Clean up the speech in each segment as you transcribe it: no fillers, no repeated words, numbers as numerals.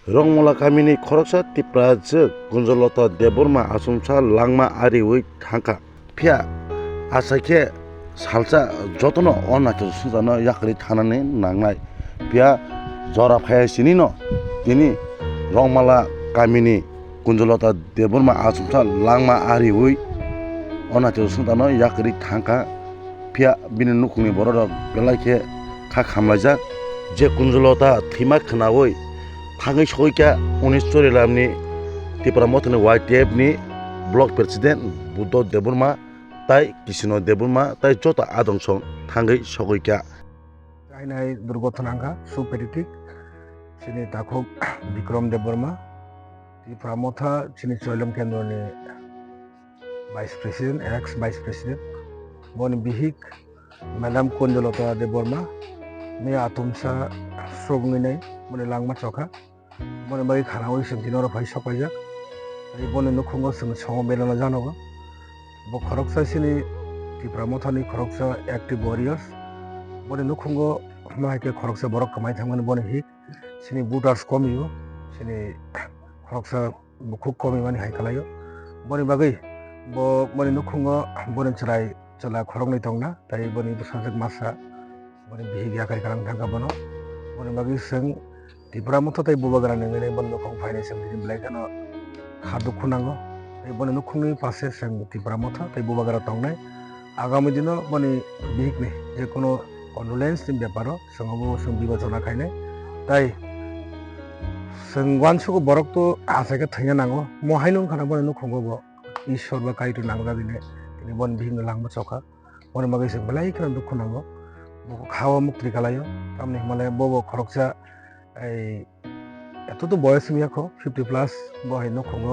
Rongmola kamini khoroksa tipra jek Gunjolota Deborma asumsa langma ariwi thangka phia asake salsa jotono onacho sujano yakri thanane nangnai phia jora phaya sinino tini Rongmola kamini Gunjolota Deborma asumsa langma ariwi onacho sujano yakri thangka phia bini nukungni borok belai kha khamlaijak je Gunjolota thima khnawi Hangai soika 19 ni tipra motoni YTF ni block president Buddha Deburma tai Kisino Deburma tai jota adongsong thangai sokoika Kainai durgothonangka superitik sini takhok Bikram Deburma di pramotha sini Choilam Kendro ni vice president ex vice president boni bihik madam Gunjolota Deburma me atumsa srognginai boni langma chokha boni bagi khanawi singtinoro phai sokaijak ai boni nukhungo sing songo belana janogo bo khoroksa sini di pramotha ni khoroksa active warriors boni nukhungo maike khoroksa borok kamai thangmani boni hik sini voters komiyo sini khoroksa khub komi mani haikalayo boni bagai bo boni nukhungo boni chala khorokni tongna tai boni busajak masa boni bihik yakai kalang thangka bono boni bagai sing tipra motho tai bubagrani ngene bon nukhung phainai sing dini blai kano khadu khunango tai boni nukhungni pase sing tipra motho tai bubagra tongnai agami dino boni bihik ni je kono condolence ni byaparo singabo sing bibachona khainai tai sing wansuko borok to asake thainya nango mo hainung khana boni nukhungo bo ishwar ba kaitu nangda dine tini bon bihik ni langma chokha boni bagai sing belai kana dukhu nango bo khawa mukti kalayo tamni himale bobo khoroksa এই এত তো বয়স মিয়াখো 50 plus বহাই নখঙ্গ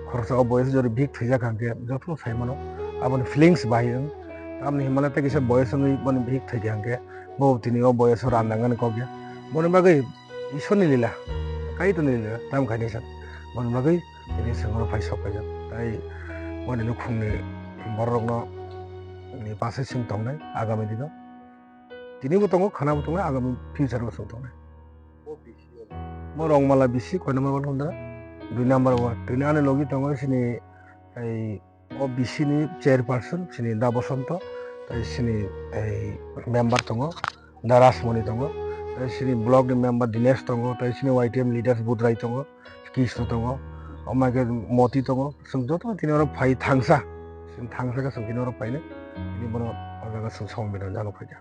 খরচা বয়স যদি ভিক থইজা খাঙ্কে যত সাইমানো আপনি ফিলিংস বাহিন আপনি হিমালয়তে কিছু বয়স মানে ভিক থইজা খাঙ্কে বউ তিনি ও বয়স রান্দাঙ্গান কগে মনে বাগৈ ঈশ্বরনি লীলা কাইতো লীলা তাম খাইনি সাত মনে বাগৈ তিনি সঙ্গর ফাই সকাইজা তাই মনে নখুংনি বররগ্ন ni পাশে সিং তংনাই আগামী দিন তিনিবো তঙ্গ খানাবো তঙ্গ আগামী ফিউচারবো song তংনাই mo Rongmola bisi koi number 1 hundra 2 number 1 tini ane logi tongo sini ei o bisi ni chairperson sini Da Bosonto tai sini ei member tongo Da Rasmoni tongo tai sini block ni member Dinesh tongo tai sini YTM leaders Budrai tongo Krishna tongo omage Moti tongo sing joto tini oro phai thangsa ka sing tini oro phai ne tini bono ojaga sing song bina jano khaja